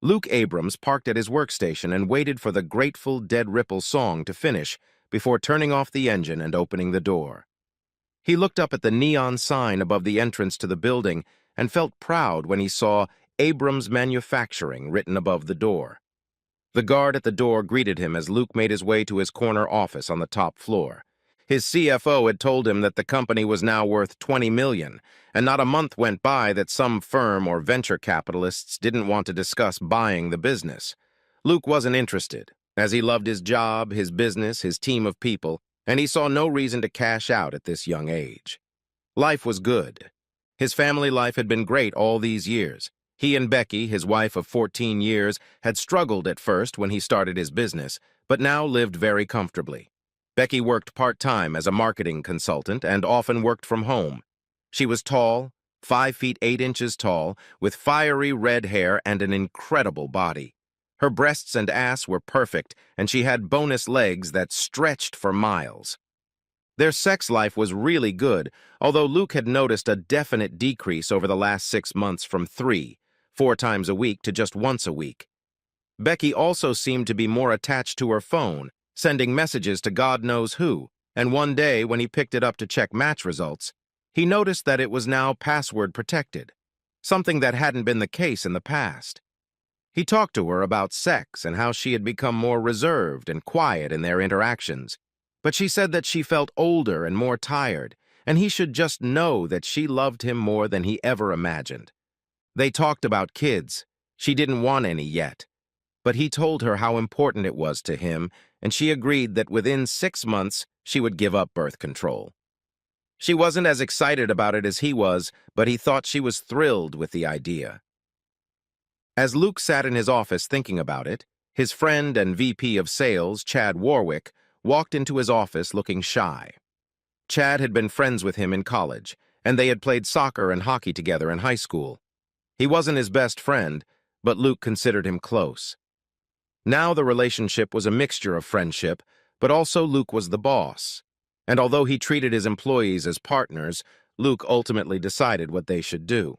Luke Abrams parked at his workstation and waited for the Grateful Dead Ripple song to finish before turning off the engine and opening the door. He looked up at the neon sign above the entrance to the building and felt proud when he saw Abrams Manufacturing written above the door. The guard at the door greeted him as Luke made his way to his corner office on the top floor. His CFO had told him that the company was now worth $20 million, and not a month went by that some firm or venture capitalists didn't want to discuss buying the business. Luke wasn't interested, as he loved his job, his business, his team of people, and he saw no reason to cash out at this young age. Life was good. His family life had been great all these years. He and Becky, his wife of 14 years, had struggled at first when he started his business, but now lived very comfortably. Becky worked part-time as a marketing consultant and often worked from home. She was tall, 5 feet 8 inches tall, with fiery red hair and an incredible body. Her breasts and ass were perfect, and she had bonus legs that stretched for miles. Their sex life was really good, although Luke had noticed a definite decrease over the last 6 months from 4 times a week to just once a week. Becky also seemed to be more attached to her phone, sending messages to God knows who, and one day when he picked it up to check match results, he noticed that it was now password protected, something that hadn't been the case in the past. He talked to her about sex and how she had become more reserved and quiet in their interactions, but she said that she felt older and more tired, and he should just know that she loved him more than he ever imagined. They talked about kids. She didn't want any yet, but he told her how important it was to him, and she agreed that within 6 months she would give up birth control. She wasn't as excited about it as he was, but he thought she was thrilled with the idea. As Luke sat in his office thinking about it, his friend and VP of Sales, Chad Warwick, walked into his office looking shy. Chad had been friends with him in college, and they had played soccer and hockey together in high school. He wasn't his best friend, but Luke considered him close. Now the relationship was a mixture of friendship, but also Luke was the boss. And although he treated his employees as partners, Luke ultimately decided what they should do.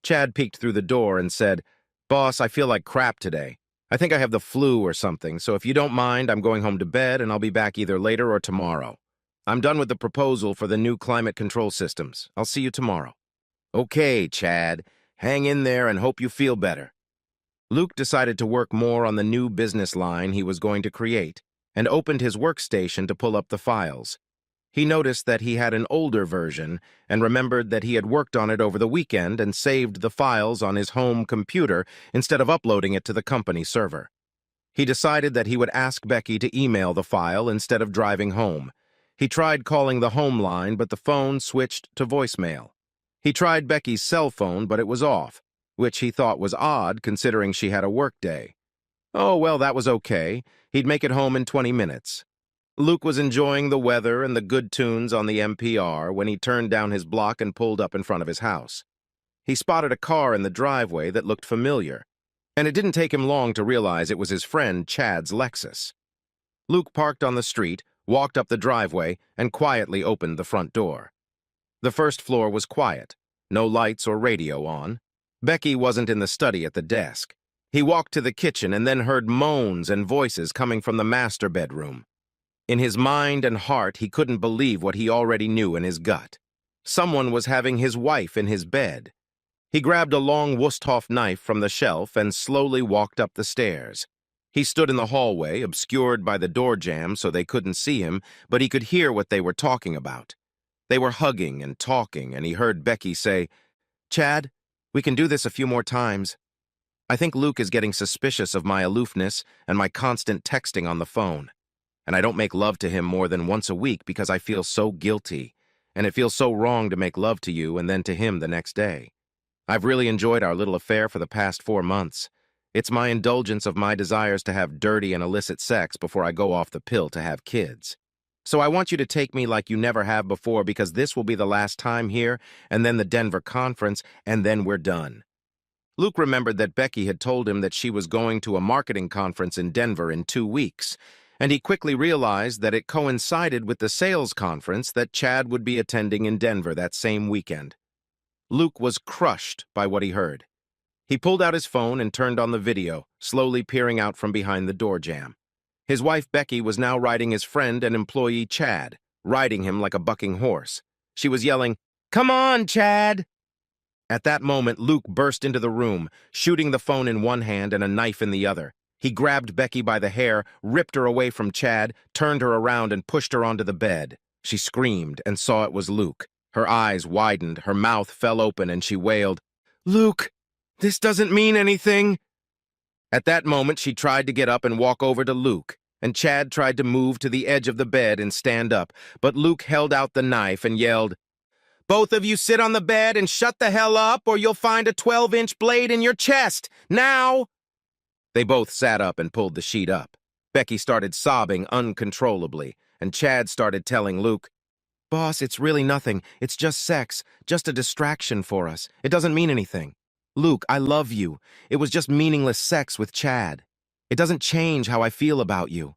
Chad peeked through the door and said, "Boss, I feel like crap today. I think I have the flu or something, so if you don't mind, I'm going home to bed and I'll be back either later or tomorrow. I'm done with the proposal for the new climate control systems. I'll see you tomorrow." "Okay, Chad. Hang in there and hope you feel better." Luke decided to work more on the new business line he was going to create and opened his workstation to pull up the files. He noticed that he had an older version and remembered that he had worked on it over the weekend and saved the files on his home computer instead of uploading it to the company server. He decided that he would ask Becky to email the file instead of driving home. He tried calling the home line, but the phone switched to voicemail. He tried Becky's cell phone, but it was off, which he thought was odd considering she had a work day. Oh, well, that was okay. He'd make it home in 20 minutes. Luke was enjoying the weather and the good tunes on the NPR when he turned down his block and pulled up in front of his house. He spotted a car in the driveway that looked familiar, and it didn't take him long to realize it was his friend Chad's Lexus. Luke parked on the street, walked up the driveway, and quietly opened the front door. The first floor was quiet, no lights or radio on. Becky wasn't in the study at the desk. He walked to the kitchen and then heard moans and voices coming from the master bedroom. In his mind and heart, he couldn't believe what he already knew in his gut. Someone was having his wife in his bed. He grabbed a long Wusthof knife from the shelf and slowly walked up the stairs. He stood in the hallway, obscured by the door jamb so they couldn't see him, but he could hear what they were talking about. They were hugging and talking, and he heard Becky say, "Chad, we can do this a few more times. I think Luke is getting suspicious of my aloofness and my constant texting on the phone. And I don't make love to him more than once a week because I feel so guilty, and it feels so wrong to make love to you and then to him the next day. I've really enjoyed our little affair for the past 4 months. It's my indulgence of my desires to have dirty and illicit sex before I go off the pill to have kids. So I want you to take me like you never have before because this will be the last time here, and then the Denver conference, and then we're done." Luke remembered that Becky had told him that she was going to a marketing conference in Denver in 2 weeks, and he quickly realized that it coincided with the sales conference that Chad would be attending in Denver that same weekend. Luke was crushed by what he heard. He pulled out his phone and turned on the video, slowly peering out from behind the door jamb. His wife, Becky, was now riding his friend and employee, Chad, riding him like a bucking horse. She was yelling, "Come on, Chad!" At that moment, Luke burst into the room, shooting the phone in one hand and a knife in the other. He grabbed Becky by the hair, ripped her away from Chad, turned her around and pushed her onto the bed. She screamed and saw it was Luke. Her eyes widened, her mouth fell open, and she wailed, "Luke, this doesn't mean anything." At that moment, she tried to get up and walk over to Luke, and Chad tried to move to the edge of the bed and stand up, but Luke held out the knife and yelled, "Both of you sit on the bed and shut the hell up, or you'll find a 12-inch blade in your chest, now!" They both sat up and pulled the sheet up. Becky started sobbing uncontrollably, and Chad started telling Luke, "Boss, it's really nothing. It's just sex, just a distraction for us. It doesn't mean anything. Luke, I love you. It was just meaningless sex with Chad. It doesn't change how I feel about you.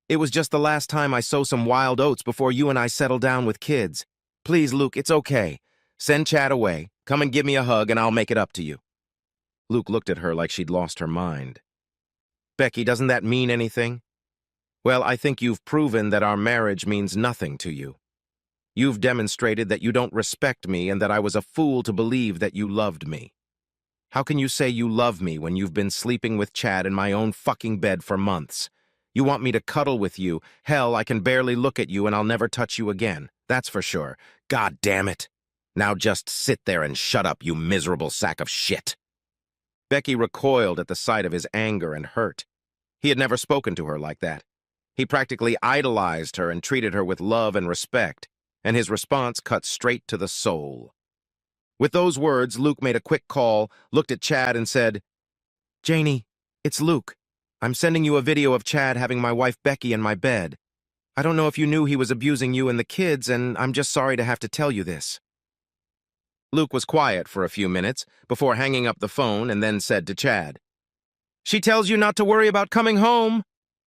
It was just the last time I sow some wild oats before you and I settle down with kids. Please, Luke, it's okay. Send Chad away. Come and give me a hug and I'll make it up to you." Luke looked at her like she'd lost her mind. "Becky, doesn't that mean anything? Well, I think you've proven that our marriage means nothing to you. You've demonstrated that you don't respect me and that I was a fool to believe that you loved me. How can you say you love me when you've been sleeping with Chad in my own fucking bed for months? You want me to cuddle with you. Hell, I can barely look at you and I'll never touch you again. That's for sure. God damn it. Now just sit there and shut up, you miserable sack of shit." Becky recoiled at the sight of his anger and hurt. He had never spoken to her like that. He practically idolized her and treated her with love and respect, and his response cut straight to the soul. With those words, Luke made a quick call, looked at Chad and said, "Janie, it's Luke. I'm sending you a video of Chad having my wife Becky in my bed. I don't know if you knew he was abusing you and the kids, and I'm just sorry to have to tell you this." Luke was quiet for a few minutes before hanging up the phone and then said to Chad, "She tells you not to worry about coming home.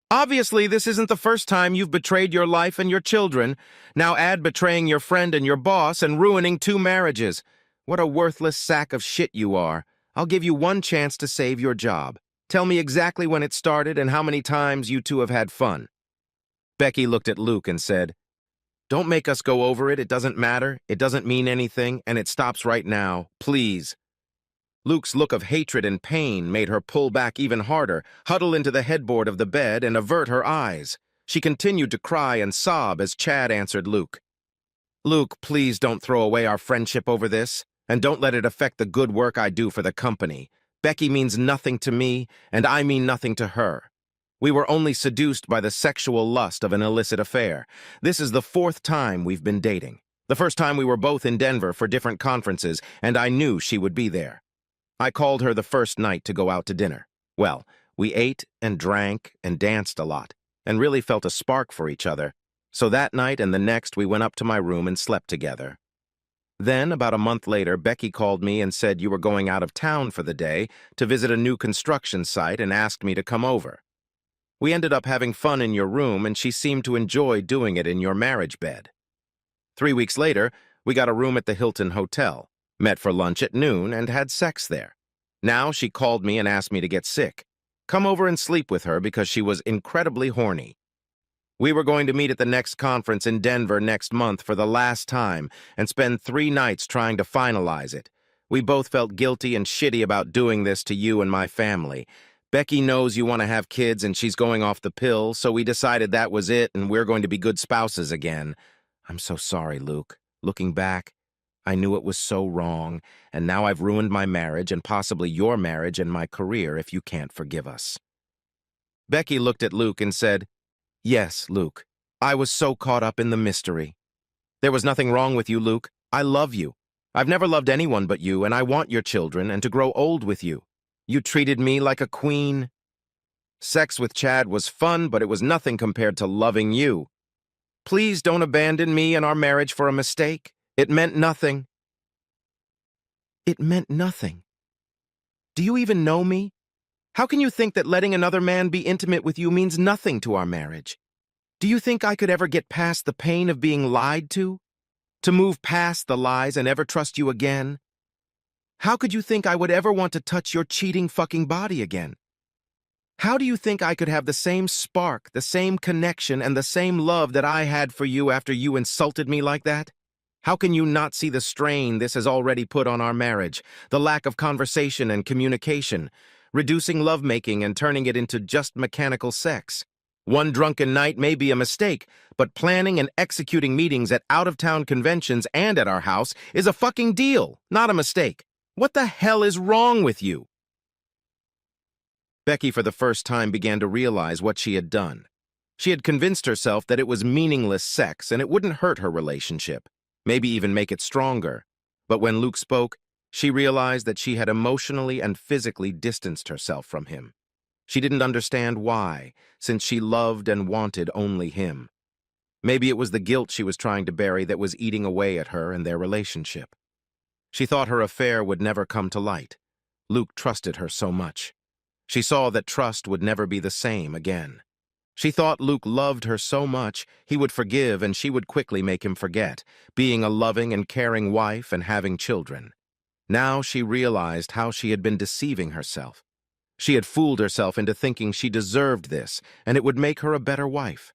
Obviously, this isn't the first time you've betrayed your life and your children. Now add betraying your friend and your boss and ruining 2 marriages. What a worthless sack of shit you are. I'll give you one chance to save your job. Tell me exactly when it started and how many times you two have had fun." Becky looked at Luke and said, "Don't make us go over it. It doesn't matter. It doesn't mean anything, and it stops right now. Please." Luke's look of hatred and pain made her pull back even harder, huddle into the headboard of the bed, and avert her eyes. She continued to cry and sob as Chad answered Luke. "Luke, please don't throw away our friendship over this, and don't let it affect the good work I do for the company. Becky means nothing to me, and I mean nothing to her. We were only seduced by the sexual lust of an illicit affair. This is the 4th time we've been dating. The first time we were both in Denver for different conferences, and I knew she would be there. I called her the first night to go out to dinner. Well, we ate and drank and danced a lot, and really felt a spark for each other. So that night and the next we went up to my room and slept together. Then, about a month later, Becky called me and said you were going out of town for the day to visit a new construction site and asked me to come over. We ended up having fun in your room, and she seemed to enjoy doing it in your marriage bed. 3 weeks later, we got a room at the Hilton Hotel, met for lunch at noon, and had sex there. Now she called me and asked me to get sick. Come over and sleep with her because she was incredibly horny. We were going to meet at the next conference in Denver next month for the last time and spend 3 nights trying to finalize it. We both felt guilty and shitty about doing this to you and my family. Becky knows you want to have kids and she's going off the pill, so we decided that was it and we're going to be good spouses again. I'm so sorry, Luke. Looking back, I knew it was so wrong, and now I've ruined my marriage and possibly your marriage and my career if you can't forgive us." Becky looked at Luke and said, "Yes, Luke. I was so caught up in the mystery. There was nothing wrong with you, Luke. I love you. I've never loved anyone but you, and I want your children and to grow old with you. You treated me like a queen. Sex with Chad was fun, but it was nothing compared to loving you. Please don't abandon me and our marriage for a mistake. It meant nothing." It meant nothing. Do you even know me? How can you think that letting another man be intimate with you means nothing to our marriage? Do you think I could ever get past the pain of being lied to? To move past the lies and ever trust you again? How could you think I would ever want to touch your cheating fucking body again? How do you think I could have the same spark, the same connection, and the same love that I had for you after you insulted me like that? How can you not see the strain this has already put on our marriage, the lack of conversation and communication, reducing lovemaking and turning it into just mechanical sex? One drunken night may be a mistake, but planning and executing meetings at out-of-town conventions and at our house is a fucking deal, not a mistake. What the hell is wrong with you? Becky for the first time began to realize what she had done. She had convinced herself that it was meaningless sex and it wouldn't hurt her relationship, maybe even make it stronger. But when Luke spoke, she realized that she had emotionally and physically distanced herself from him. She didn't understand why, since she loved and wanted only him. Maybe it was the guilt she was trying to bury that was eating away at her and their relationship. She thought her affair would never come to light. Luke trusted her so much. She saw that trust would never be the same again. She thought Luke loved her so much he would forgive and she would quickly make him forget, being a loving and caring wife and having children. Now she realized how she had been deceiving herself. She had fooled herself into thinking she deserved this and it would make her a better wife.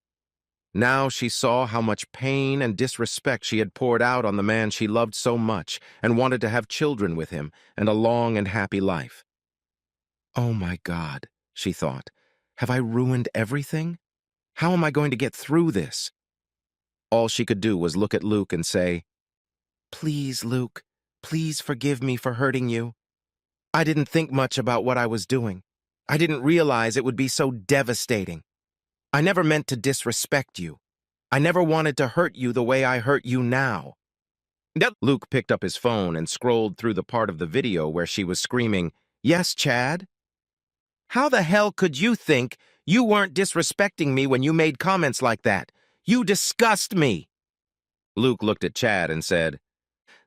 Now she saw how much pain and disrespect she had poured out on the man she loved so much and wanted to have children with him and a long and happy life. Oh my God, she thought, have I ruined everything? How am I going to get through this? All she could do was look at Luke and say, "Please, Luke, please forgive me for hurting you. I didn't think much about what I was doing. I didn't realize it would be so devastating. I never meant to disrespect you. I never wanted to hurt you the way I hurt you now." Luke picked up his phone and scrolled through the part of the video where she was screaming, "Yes, Chad? How the hell could you think you weren't disrespecting me when you made comments like that? You disgust me." Luke looked at Chad and said,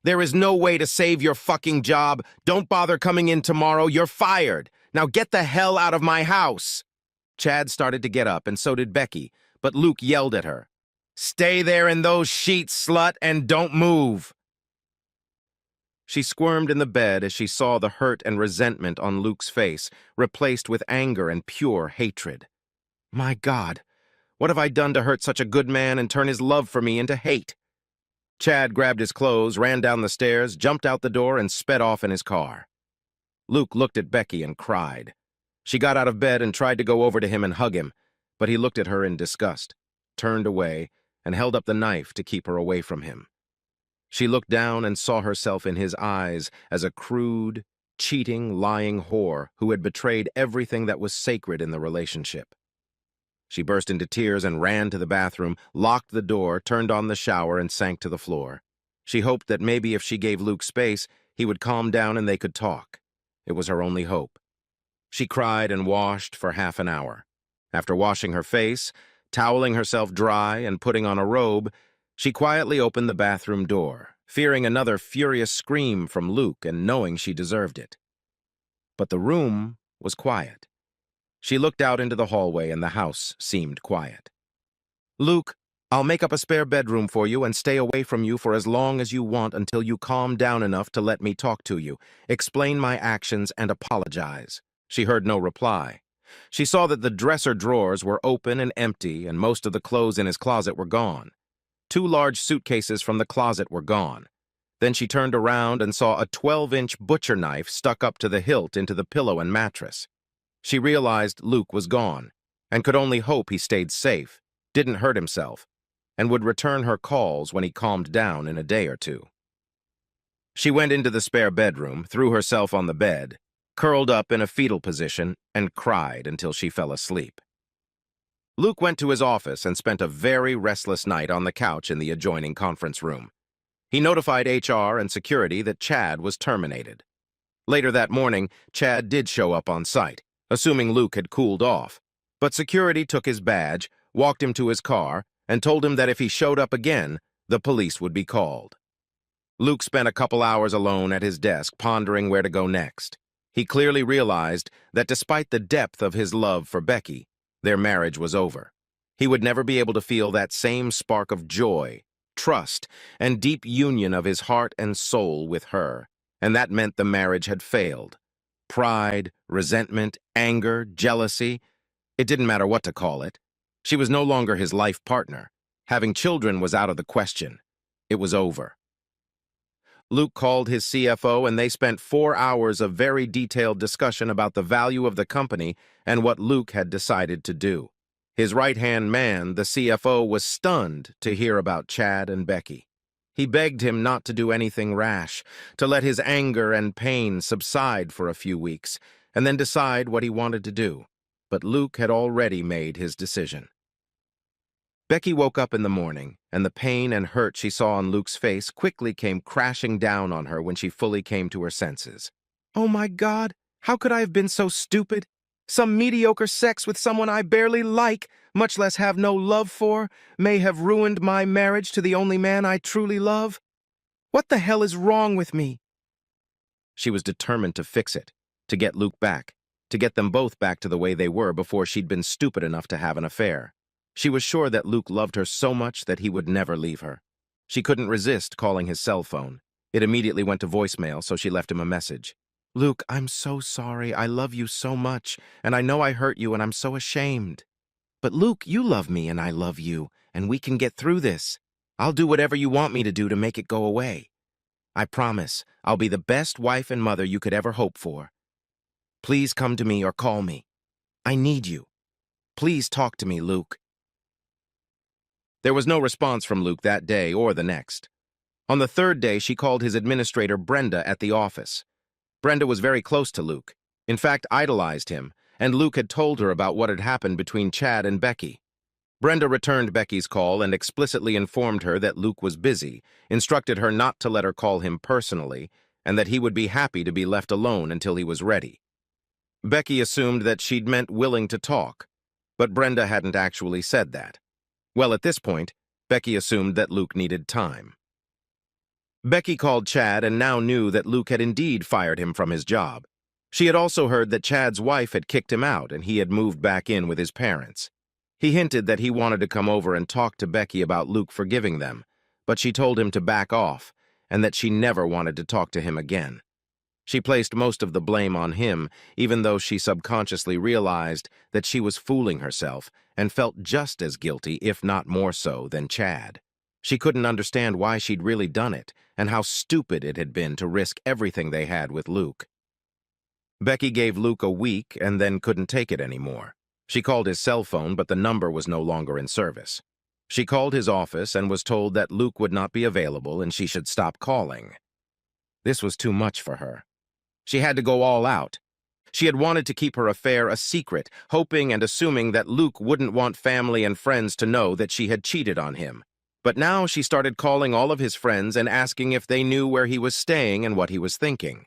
"There is no way to save your fucking job. Don't bother coming in tomorrow. You're fired. Now get the hell out of my house." Chad started to get up, and so did Becky, but Luke yelled at her, "Stay there in those sheets, slut, and don't move." She squirmed in the bed as she saw the hurt and resentment on Luke's face, replaced with anger and pure hatred. My God, what have I done to hurt such a good man and turn his love for me into hate? Chad grabbed his clothes, ran down the stairs, jumped out the door, and sped off in his car. Luke looked at Becky and cried. She got out of bed and tried to go over to him and hug him, but he looked at her in disgust, turned away, and held up the knife to keep her away from him. She looked down and saw herself in his eyes as a crude, cheating, lying whore who had betrayed everything that was sacred in the relationship. She burst into tears and ran to the bathroom, locked the door, turned on the shower, and sank to the floor. She hoped that maybe if she gave Luke space, he would calm down and they could talk. It was her only hope. She cried and washed for half an hour. After washing her face, toweling herself dry, and putting on a robe, she quietly opened the bathroom door, fearing another furious scream from Luke and knowing she deserved it. But the room was quiet. She looked out into the hallway and the house seemed quiet. "Luke, I'll make up a spare bedroom for you and stay away from you for as long as you want until you calm down enough to let me talk to you, explain my actions, and apologize." She heard no reply. She saw that the dresser drawers were open and empty and most of the clothes in his closet were gone. 2 large suitcases from the closet were gone. Then she turned around and saw a 12-inch butcher knife stuck up to the hilt into the pillow and mattress. She realized Luke was gone, and could only hope he stayed safe, didn't hurt himself, and would return her calls when he calmed down in a day or two. She went into the spare bedroom, threw herself on the bed, curled up in a fetal position, and cried until she fell asleep. Luke went to his office and spent a very restless night on the couch in the adjoining conference room. He notified HR and security that Chad was terminated. Later that morning, Chad did show up on site, assuming Luke had cooled off, but security took his badge, walked him to his car, and told him that if he showed up again, the police would be called. Luke spent a couple hours alone at his desk pondering where to go next. He clearly realized that despite the depth of his love for Becky, their marriage was over. He would never be able to feel that same spark of joy, trust, and deep union of his heart and soul with her, and that meant the marriage had failed. Pride, resentment, anger, jealousy, it didn't matter what to call it. She was no longer his life partner. Having children was out of the question. It was over. Luke called his CFO, and they spent 4 hours of very detailed discussion about the value of the company and what Luke had decided to do. His right-hand man, the CFO, was stunned to hear about Chad and Becky. He begged him not to do anything rash, to let his anger and pain subside for a few weeks, and then decide what he wanted to do. But Luke had already made his decision. Becky woke up in the morning, and the pain and hurt she saw on Luke's face quickly came crashing down on her when she fully came to her senses. Oh my God, how could I have been so stupid? Some mediocre sex with someone I barely like, much less have no love for, may have ruined my marriage to the only man I truly love. What the hell is wrong with me? She was determined to fix it, to get Luke back, to get them both back to the way they were before she'd been stupid enough to have an affair. She was sure that Luke loved her so much that he would never leave her. She couldn't resist calling his cell phone. It immediately went to voicemail, so she left him a message. Luke, I'm so sorry. I love you so much, and I know I hurt you, and I'm so ashamed. But Luke, you love me, and I love you, and we can get through this. I'll do whatever you want me to do to make it go away. I promise I'll be the best wife and mother you could ever hope for. Please come to me or call me. I need you. Please talk to me, Luke. There was no response from Luke that day or the next. On the third day, she called his administrator, Brenda, at the office. Brenda was very close to Luke, in fact, idolized him, and Luke had told her about what had happened between Chad and Becky. Brenda returned Becky's call and explicitly informed her that Luke was busy, instructed her not to let her call him personally, and that he would be happy to be left alone until he was ready. Becky assumed that she'd meant willing to talk, but Brenda hadn't actually said that. Well, at this point, Becky assumed that Luke needed time. Becky called Chad and now knew that Luke had indeed fired him from his job. She had also heard that Chad's wife had kicked him out and he had moved back in with his parents. He hinted that he wanted to come over and talk to Becky about Luke forgiving them, but she told him to back off and that she never wanted to talk to him again. She placed most of the blame on him, even though she subconsciously realized that she was fooling herself and felt just as guilty, if not more so, than Chad. She couldn't understand why she'd really done it and how stupid it had been to risk everything they had with Luke. Becky gave Luke a week and then couldn't take it anymore. She called his cell phone, but the number was no longer in service. She called his office and was told that Luke would not be available and she should stop calling. This was too much for her. She had to go all out. She had wanted to keep her affair a secret, hoping and assuming that Luke wouldn't want family and friends to know that she had cheated on him. But now she started calling all of his friends and asking if they knew where he was staying and what he was thinking.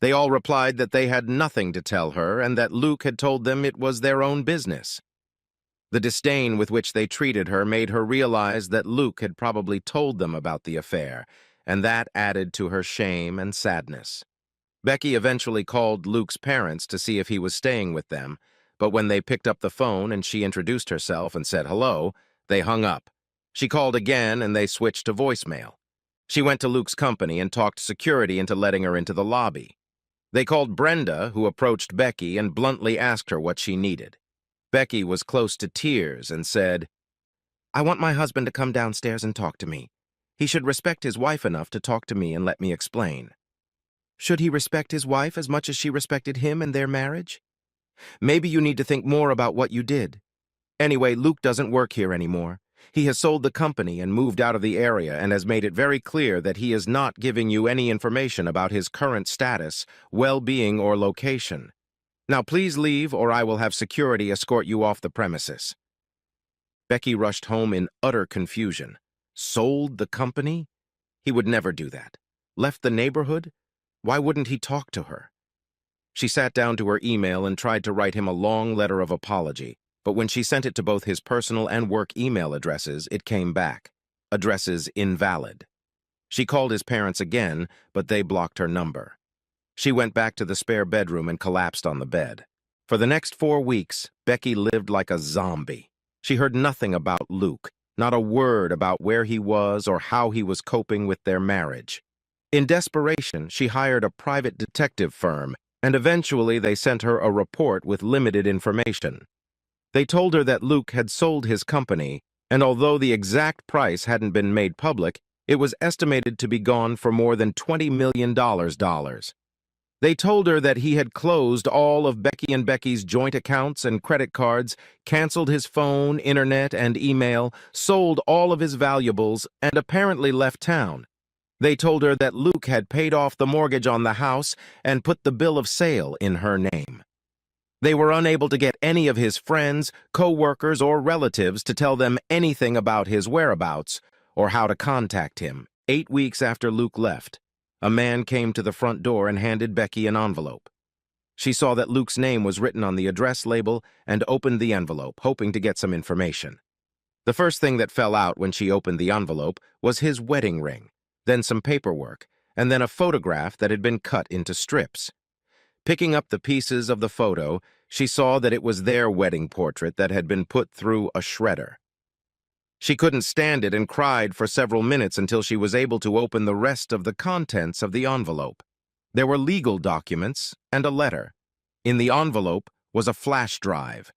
They all replied that they had nothing to tell her and that Luke had told them it was their own business. The disdain with which they treated her made her realize that Luke had probably told them about the affair, and that added to her shame and sadness. Becky eventually called Luke's parents to see if he was staying with them, but when they picked up the phone and she introduced herself and said hello, they hung up. She called again and they switched to voicemail. She went to Luke's company and talked security into letting her into the lobby. They called Brenda, who approached Becky and bluntly asked her what she needed. Becky was close to tears and said, I want my husband to come downstairs and talk to me. He should respect his wife enough to talk to me and let me explain. Should he respect his wife as much as she respected him and their marriage? Maybe you need to think more about what you did. Anyway, Luke doesn't work here anymore. He has sold the company and moved out of the area and has made it very clear that he is not giving you any information about his current status, well-being, or location. Now please leave or I will have security escort you off the premises. Becky rushed home in utter confusion. Sold the company? He would never do that. Left the neighborhood? Why wouldn't he talk to her? She sat down to her email and tried to write him a long letter of apology, but when she sent it to both his personal and work email addresses, it came back. Addresses invalid. She called his parents again, but they blocked her number. She went back to the spare bedroom and collapsed on the bed. For the next 4 weeks, Becky lived like a zombie. She heard nothing about Luke, not a word about where he was or how he was coping with their marriage. In desperation, she hired a private detective firm, and eventually they sent her a report with limited information. They told her that Luke had sold his company, and although the exact price hadn't been made public, it was estimated to be gone for more than $20 million. They told her that he had closed all of Becky and Becky's joint accounts and credit cards, canceled his phone, internet, and email, sold all of his valuables, and apparently left town. They told her that Luke had paid off the mortgage on the house and put the bill of sale in her name. They were unable to get any of his friends, co-workers, or relatives to tell them anything about his whereabouts or how to contact him. 8 weeks after Luke left, a man came to the front door and handed Becky an envelope. She saw that Luke's name was written on the address label and opened the envelope, hoping to get some information. The first thing that fell out when she opened the envelope was his wedding ring, then some paperwork, and then a photograph that had been cut into strips. Picking up the pieces of the photo, she saw that it was their wedding portrait that had been put through a shredder. She couldn't stand it and cried for several minutes until she was able to open the rest of the contents of the envelope. There were legal documents and a letter. In the envelope was a flash drive.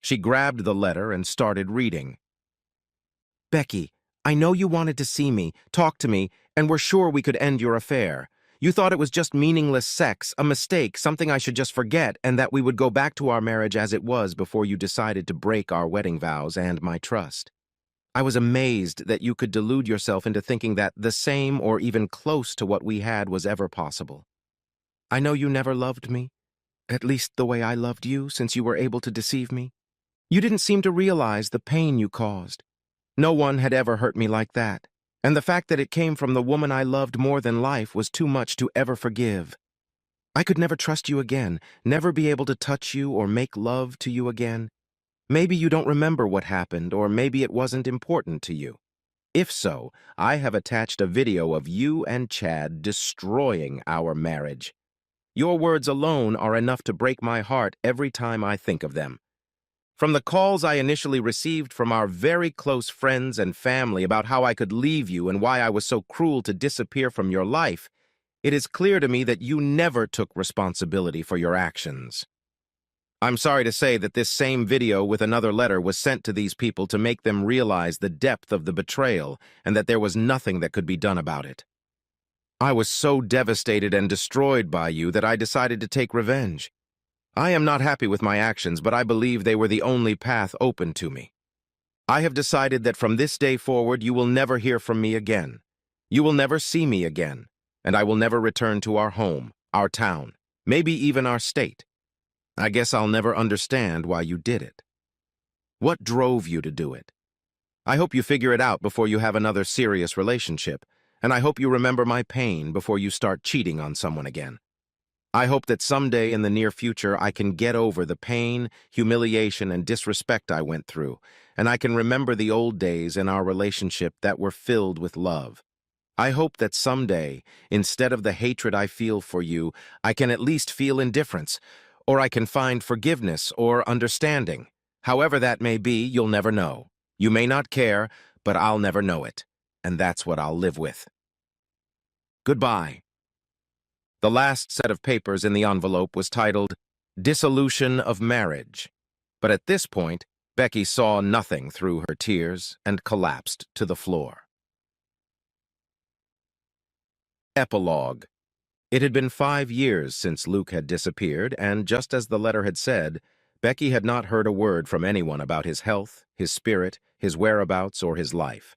She grabbed the letter and started reading. "Becky, I know you wanted to see me, talk to me, and were sure we could end your affair. You thought it was just meaningless sex, a mistake, something I should just forget, and that we would go back to our marriage as it was before you decided to break our wedding vows and my trust. I was amazed that you could delude yourself into thinking that the same or even close to what we had was ever possible. I know you never loved me, at least the way I loved you, since you were able to deceive me. You didn't seem to realize the pain you caused. No one had ever hurt me like that, and the fact that it came from the woman I loved more than life was too much to ever forgive. I could never trust you again, never be able to touch you or make love to you again. Maybe you don't remember what happened, or maybe it wasn't important to you. If so, I have attached a video of you and Chad destroying our marriage. Your words alone are enough to break my heart every time I think of them. From the calls I initially received from our very close friends and family about how I could leave you and why I was so cruel to disappear from your life, it is clear to me that you never took responsibility for your actions. I'm sorry to say that this same video with another letter was sent to these people to make them realize the depth of the betrayal and that there was nothing that could be done about it. I was so devastated and destroyed by you that I decided to take revenge. I am not happy with my actions, but I believe they were the only path open to me. I have decided that from this day forward you will never hear from me again. You will never see me again, and I will never return to our home, our town, maybe even our state. I guess I'll never understand why you did it. What drove you to do it? I hope you figure it out before you have another serious relationship, and I hope you remember my pain before you start cheating on someone again. I hope that someday in the near future I can get over the pain, humiliation, and disrespect I went through, and I can remember the old days in our relationship that were filled with love. I hope that someday, instead of the hatred I feel for you, I can at least feel indifference, or I can find forgiveness or understanding. However that may be, you'll never know. You may not care, but I'll never know it, and that's what I'll live with. Goodbye. The last set of papers in the envelope was titled, Dissolution of Marriage. But at this point, Becky saw nothing through her tears and collapsed to the floor. Epilogue. It had been 5 years since Luke had disappeared, and just as the letter had said, Becky had not heard a word from anyone about his health, his spirit, his whereabouts, or his life.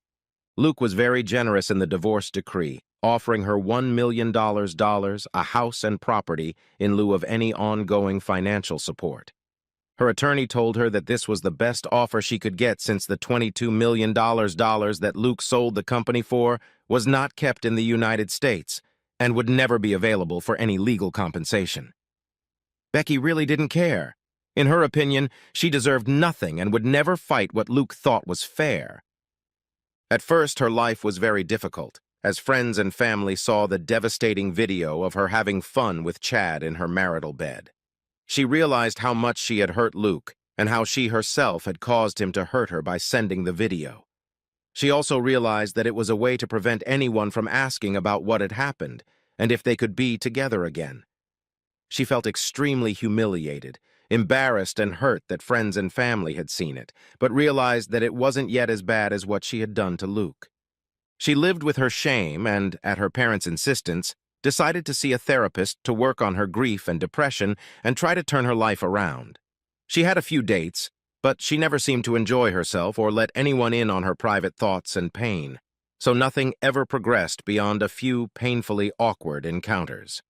Luke was very generous in the divorce decree, offering her $1 million, a house and property, in lieu of any ongoing financial support. Her attorney told her that this was the best offer she could get since the $22 million that Luke sold the company for was not kept in the United States and would never be available for any legal compensation. Becky really didn't care. In her opinion, she deserved nothing and would never fight what Luke thought was fair. At first, her life was very difficult, as friends and family saw the devastating video of her having fun with Chad in her marital bed. She realized how much she had hurt Luke and how she herself had caused him to hurt her by sending the video. She also realized that it was a way to prevent anyone from asking about what had happened and if they could be together again. She felt extremely humiliated, embarrassed and hurt that friends and family had seen it, but realized that it wasn't yet as bad as what she had done to Luke. She lived with her shame and, at her parents' insistence, decided to see a therapist to work on her grief and depression and try to turn her life around. She had a few dates, but she never seemed to enjoy herself or let anyone in on her private thoughts and pain, so nothing ever progressed beyond a few painfully awkward encounters.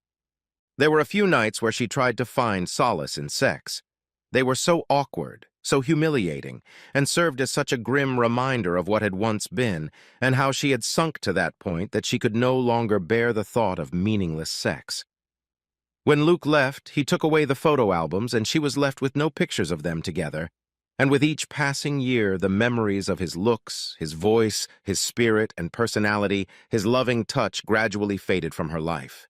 There were a few nights where she tried to find solace in sex. They were so awkward, so humiliating, and served as such a grim reminder of what had once been and how she had sunk to that point that she could no longer bear the thought of meaningless sex. When Luke left, he took away the photo albums and she was left with no pictures of them together, and with each passing year the memories of his looks, his voice, his spirit and personality, his loving touch gradually faded from her life.